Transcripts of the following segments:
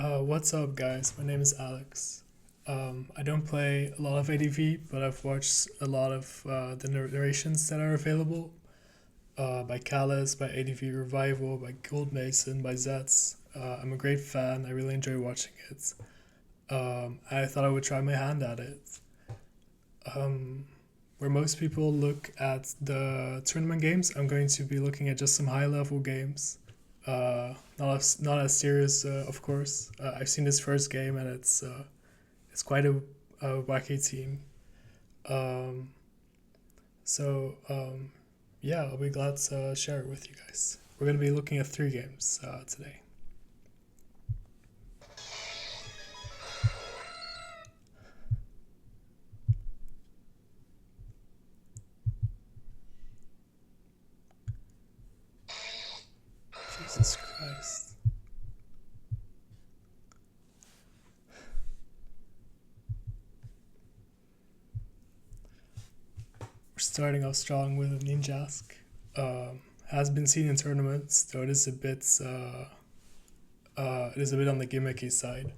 What's up, guys? My name is Alex. I don't play a lot of ADV, but I've watched a lot of the narrations that are available by Callus, by ADV Revival, by Gold Mason, by Zets. I'm a great fan. I really enjoy watching it. I thought I would try my hand at it. Um, where most people look at the tournament games, I'm going to be looking at just some high level games. Not as serious, of course. I've seen this first game and it's quite a wacky team. Um, so yeah, I'll be glad to share it with you guys. We're gonna be looking at three games today. Jesus Christ. We're starting off strong with a Ninjask. Has been seen in tournaments, though it is a bit on the gimmicky side.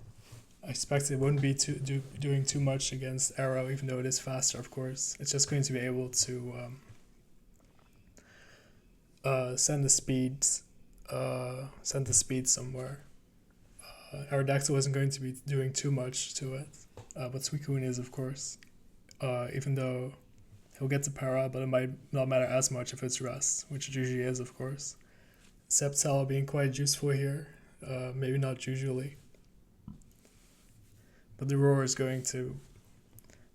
I expect it wouldn't be doing too much against Arrow, even though it is faster, of course. It's just going to be able to send the speed somewhere. Aerodactyl wasn't going to be doing too much to it, but Suicune is, of course. Even though he'll get the para, but it might not matter as much if it's rest, which it usually is, of course. Sceptile being quite useful here, maybe not usually. But the Roar is going to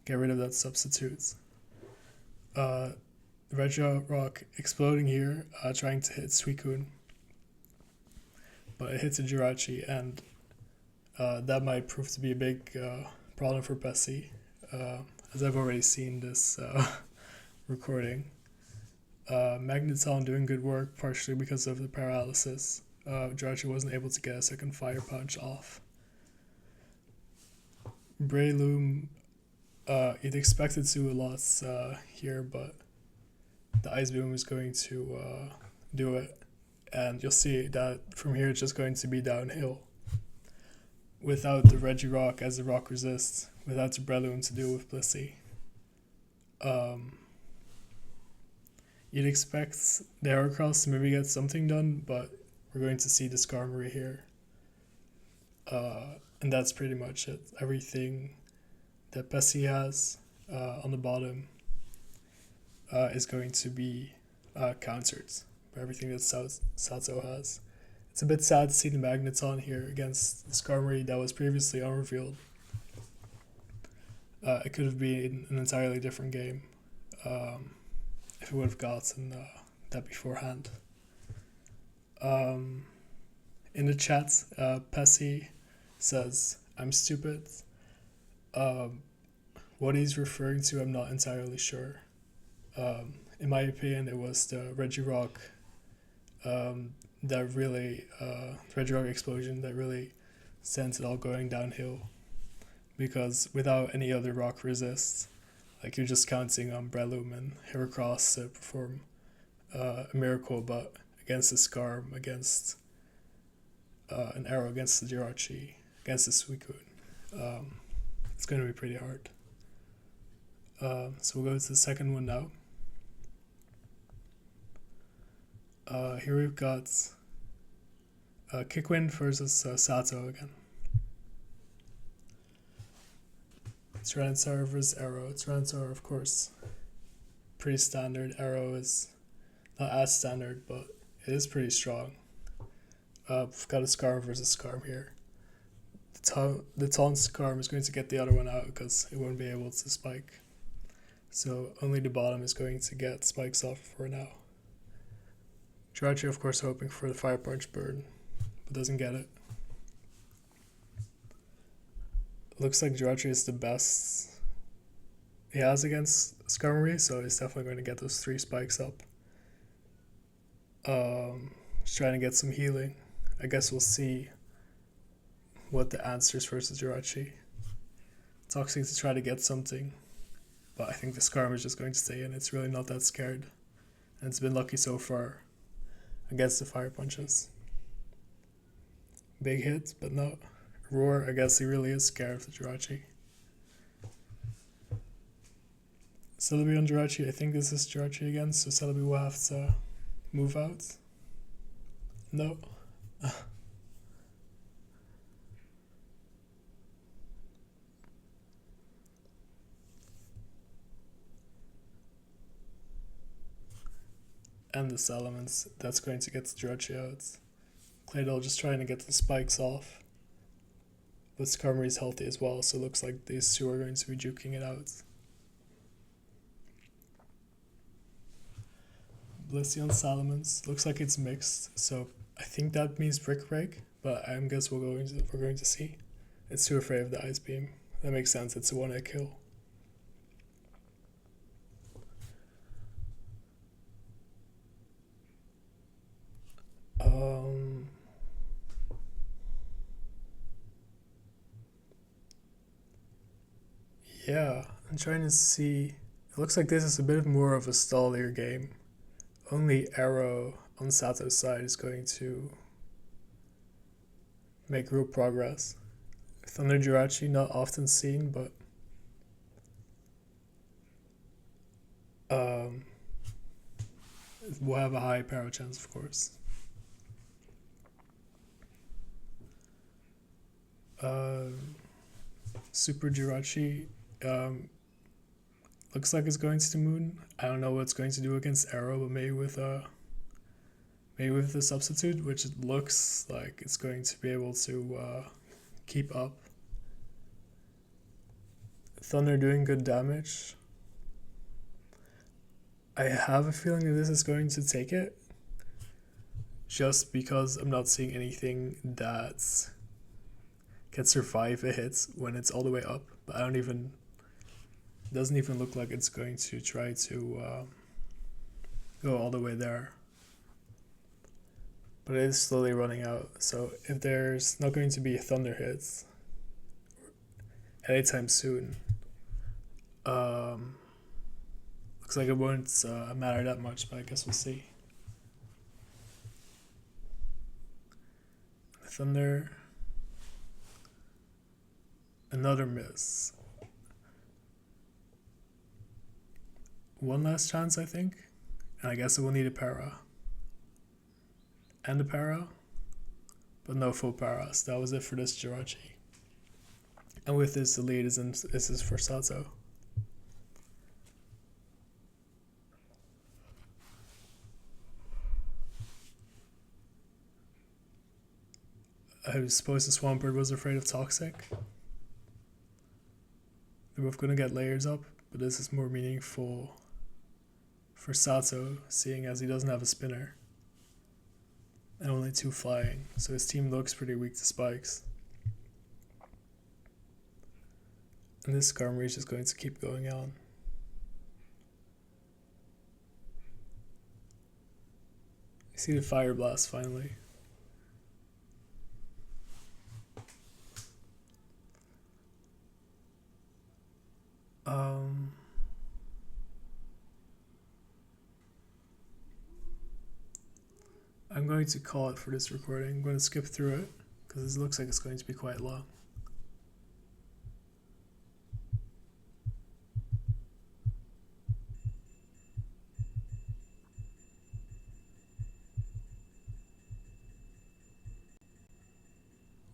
get rid of that substitute. Regirock exploding here, trying to hit Suicune. But it hits a Jirachi, and that might prove to be a big problem for Bessie, as I've already seen this recording. Magneton doing good work, partially because of the paralysis. Jirachi wasn't able to get a second Fire Punch off. Breloom, you'd expect it to do a lot here, but the Ice Beam is going to do it. And you'll see that from here it's just going to be downhill. Without the Regirock as the rock resist, without the Breloom to deal with Blissey. You'd expect the Heracross to maybe get something done, but we're going to see the Skarmory here. And that's pretty much it. Everything that Bessie has on the bottom is going to be countered by everything that Sato has. It's a bit sad to see the Magneton here against the Skarmory that was previously unrevealed. It could have been an entirely different game if it would have gotten that beforehand. In the chat, Pessy says, "I'm stupid." What he's referring to, I'm not entirely sure. In my opinion, it was the Regirock Regirock explosion that really sent it all going downhill. Because without any other rock resist, like you're just counting on Breloom and Heracross to perform a miracle, but against the Skarm, against an Arrow, against the Jirachi, against the Suicune, it's going to be pretty hard. So we'll go to the second one now. Here we've got Kickwind versus Sato again. Tyranitar versus Arrow. Tyranitar, of course, pretty standard. Arrow is not as standard, but it is pretty strong. We've got a Skarm versus Skarm here. The taunt Skarm is going to get the other one out because it won't be able to spike. So only the bottom is going to get spikes off for now. Jirachi, of course, hoping for the Fire Punch burn, but doesn't get it. Looks like Jirachi is the best he has against Skarmory, so he's definitely going to get those 3 spikes up. He's trying to get some healing. I guess we'll see what the answers versus Jirachi. Toxic to try to get something, but I think the Skarm is just going to stay in. It's really not that scared, and it's been lucky so far against the Fire Punches. Big hit, but not Roar, I guess he really is scared of the Jirachi. Celebi on Jirachi, I think this is Jirachi again, so Celebi will have to move out. No. And the Salamence, that's going to get the Jirachi out. Claydol just trying to get the spikes off. But Skarmory's healthy as well, so it looks like these two are going to be juking it out. Blissey on Salamence, looks like it's mixed, so I think that means Brick Break, but I guess we're going to see. It's too afraid of the Ice Beam. That makes sense, it's a one-hit kill. Yeah, I'm trying to see. It looks like this is a bit more of a stallier game. Only Arrow on Sato's side is going to make real progress. Thunder Jirachi, not often seen, but we'll have a high Paro chance, of course. Super Jirachi looks like it's going to the moon. I don't know what it's going to do against Arrow, but maybe with the substitute, which it looks like it's going to be able to keep up. Thunder doing good damage. I have a feeling that this is going to take it, just because I'm not seeing anything that can survive a hit when it's all the way up. But doesn't even look like it's going to try to go all the way there. But it is slowly running out, so if there's not going to be thunder hits anytime soon, looks like it won't matter that much, but I guess we'll see. Thunder, another miss. One last chance, I think, and I guess it will need a para. And a para, but no full paras. That was it for this Jirachi. And with this, the lead is for Sato. I suppose the Swampert was afraid of Toxic. They're both going to get layers up, but this is more meaningful for Sato, seeing as he doesn't have a spinner. And only 2 flying, so his team looks pretty weak to spikes. And this Skarmory is just going to keep going on. I see the Fire Blast finally. I'm going to call it for this recording. I'm going to skip through it because it looks like it's going to be quite long.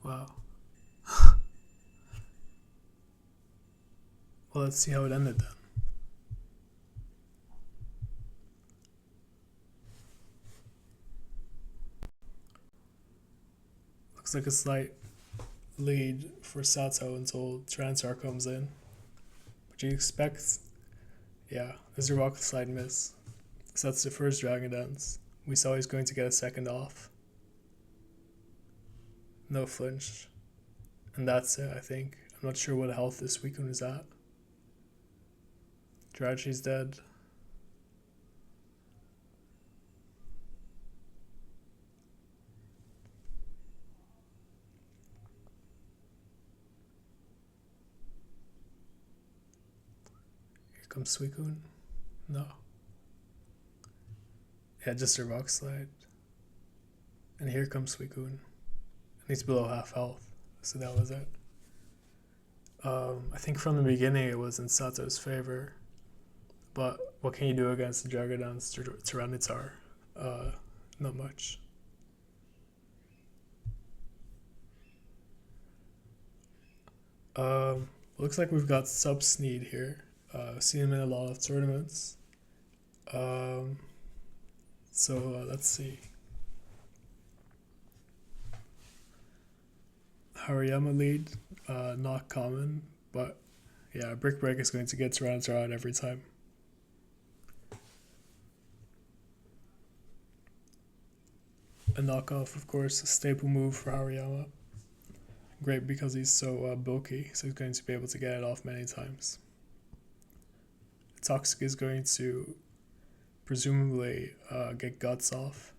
Wow. Well, let's see how it ended then. Looks like a slight lead for Sato until Transar comes in. But you expect, yeah, there's a rock slide miss. So that's the first Dragon Dance. We saw he's going to get a second off. No flinch. And that's it, I think. I'm not sure what health this Suicune is at. Jirachi's dead. Here comes Suicune. No. Yeah, just a rock slide. And here comes Suicune. And he's below half health. so that was it. I think from the beginning it was in Sato's favor, but what can you do against the Dragonon's Tyranitar? Not much. Looks like we've got Subsneed here. Seen him in a lot of tournaments. Let's see. Hariyama lead, not common, but yeah, Brick Break is going to get Tyranitar out every time. A knockoff, of course, a staple move for Hariyama. Great because he's so bulky, so he's going to be able to get it off many times. Toxic is going to presumably get Guts off,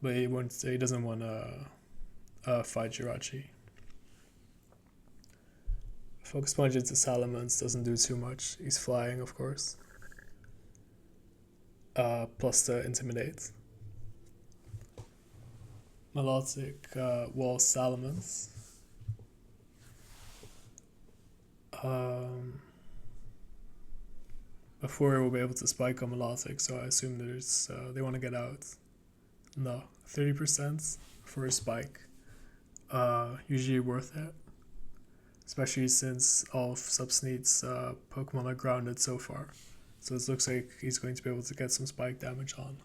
but he doesn't want to fight Jirachi. Focus Punch into Salamence doesn't do too much. He's flying, of course. Plus the Intimidate. Melodic Wall Salamence. Before we'll be able to spike on Melodic, so I assume there's they want to get out. No, 30% for a spike. Usually worth it, especially since all of Subsneed's Pokemon are grounded so far. So it looks like he's going to be able to get some spike damage on.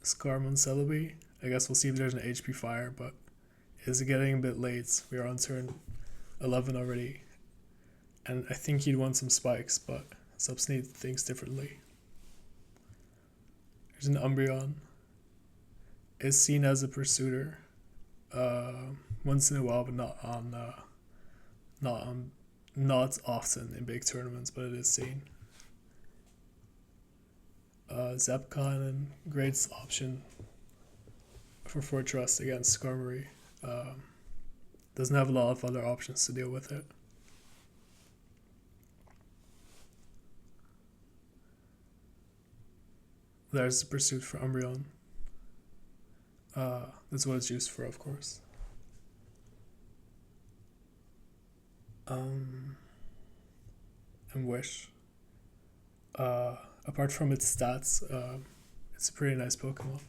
Skarm on Celebi. I guess we'll see if there's an HP fire, but is it getting a bit late? We are on turn 11 already. And I think he'd want some spikes, but Subsneed thinks differently. There's an Umbreon. Is seen as a pursuiter. Once in a while, but not often in big tournaments, but it is seen. Zepcon, great option for Fortress against Skarmory. Doesn't have a lot of other options to deal with it. There's the Pursuit for Umbreon. That's what it's used for, of course. And Wish. Apart from its stats, it's a pretty nice Pokemon.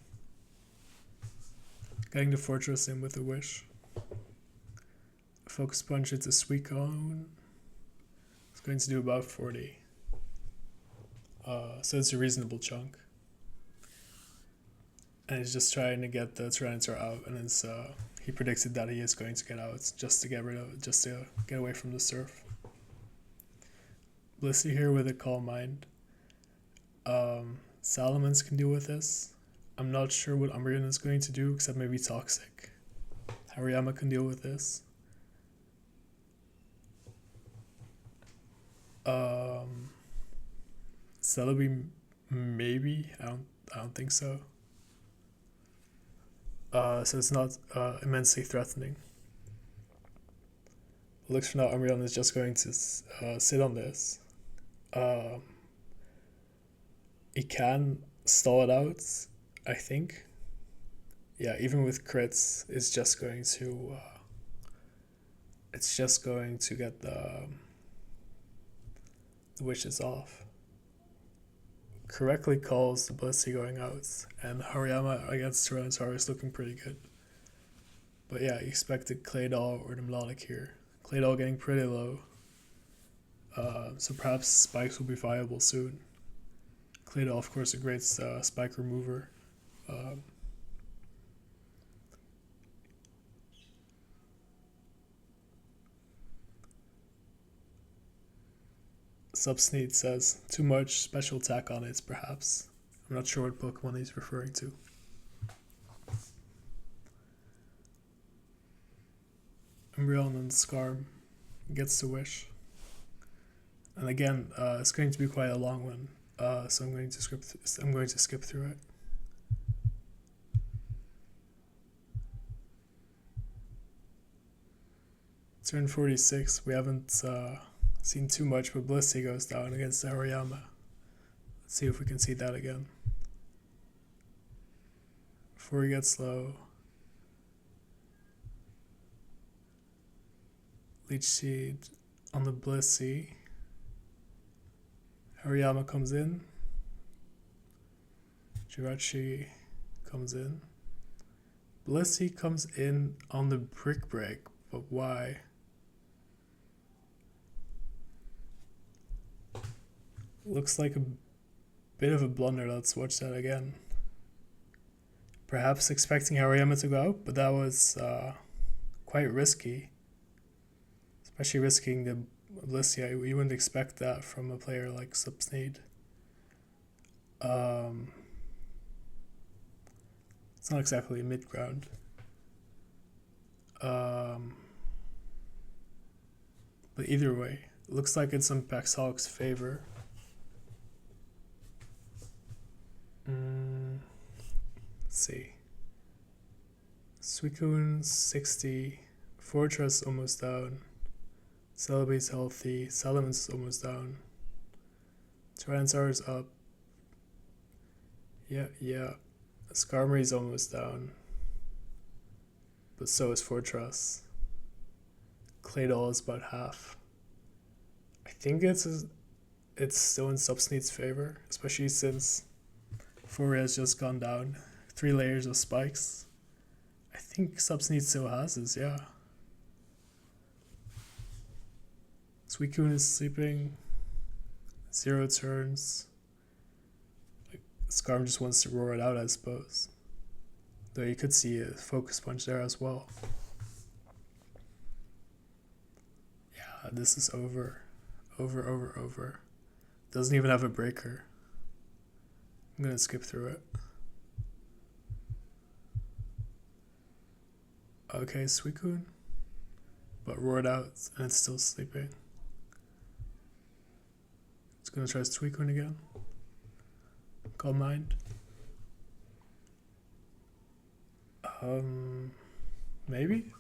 Getting the Fortress in with a Wish. Focus Punch, it's a Suicune. It's going to do about 40. So it's a reasonable chunk. And he's just trying to get the Tyranitar out, and it's, he predicted that he is going to get out just to get away from the Surf. Blissey here with a Calm Mind. Salamence can deal with this. I'm not sure what Umbreon is going to do, except maybe Toxic. Hariyama can deal with this. Celebi, maybe. I don't think so. So it's not immensely threatening. It looks for now Umbreon is just going to sit on this. He can stall it out, I think. Yeah, even with crits, it's just going to get the wishes off. Correctly calls the Blissey going out, and Hariyama against Tyranitar is looking pretty good. But yeah, you expected Claydol or the Melodic here. Claydol getting pretty low, so perhaps spikes will be viable soon. Claydol, of course, a great spike remover. Subsneed says, too much special attack on it, perhaps. I'm not sure what Pokemon he's referring to. Umbreon and Skarm gets the Wish. And again, it's going to be quite a long one, so I'm going to skip through it. Turn 46, we haven't seen too much, but Blissey goes down against the Hariyama. Let's see if we can see that again. before he gets low. Leech Seed on the Blissey. Hariyama comes in. Jirachi comes in. Blissey comes in on the Brick Break, but why? Looks like a bit of a blunder. Let's watch that again. Perhaps expecting Hariyama to go out, but that was quite risky. Especially risking the Blissey. You wouldn't expect that from a player like Subsneed. It's not exactly mid-ground. But either way, it looks like it's in Paxhawk's favor. Let's see. Suicune 60. Fortress almost down. Celebi's healthy. Salamence is almost down. Tyranitar's up. Yeah. Skarmory's almost down. But so is Fortress. Claydol is about half. I think it's still in Subsneed's favor, especially since Fourier has just gone down. 3 layers of spikes. I think Subsneed still has this, yeah. Suicune is sleeping. 0 turns. Skarm just wants to roar it out, I suppose. Though you could see a focus punch there as well. Yeah, this is over. Over. Doesn't even have a breaker. I'm gonna skip through it. Okay, Suicune. But roared out and it's still sleeping. It's gonna try Suicune again. Calm Mind. Maybe?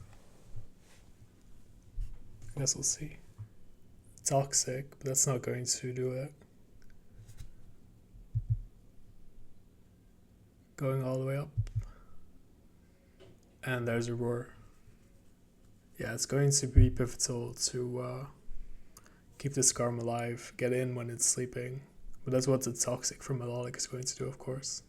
I guess we'll see. Toxic, but that's not going to do it. Going all the way up. And there's a roar. Yeah, it's going to be pivotal to keep the Skarm alive, get in when it's sleeping. But that's what the Toxic from Melodic is going to do, of course.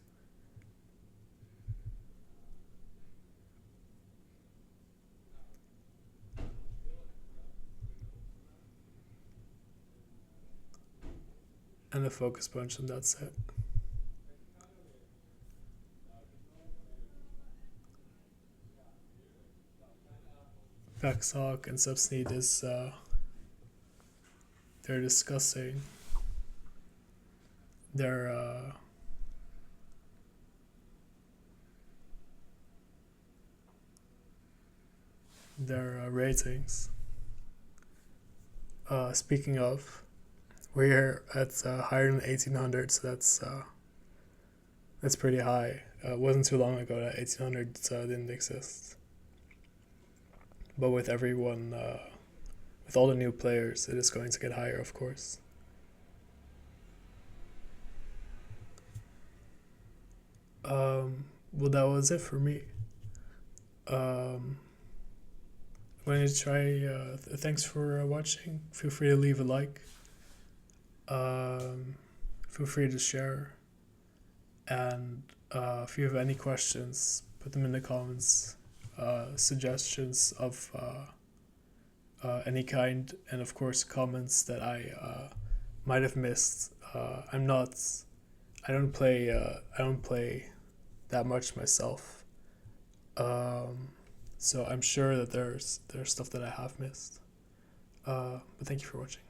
And a focus punch, and that's it. Paxhawk and Subsneed is they're discussing their ratings. Speaking of, we're at higher than 1800, so that's pretty high. It wasn't too long ago that 1800 didn't exist. But with everyone, with all the new players, it is going to get higher, of course. Well, that was it for me. I'm going to try. Thanks for watching. Feel free to leave a like. Feel free to share. And if you have any questions, put them in the comments. Suggestions of any kind, and of course comments that I might have missed. I don't play that much myself, so I'm sure that there's stuff that I have missed. But thank you for watching.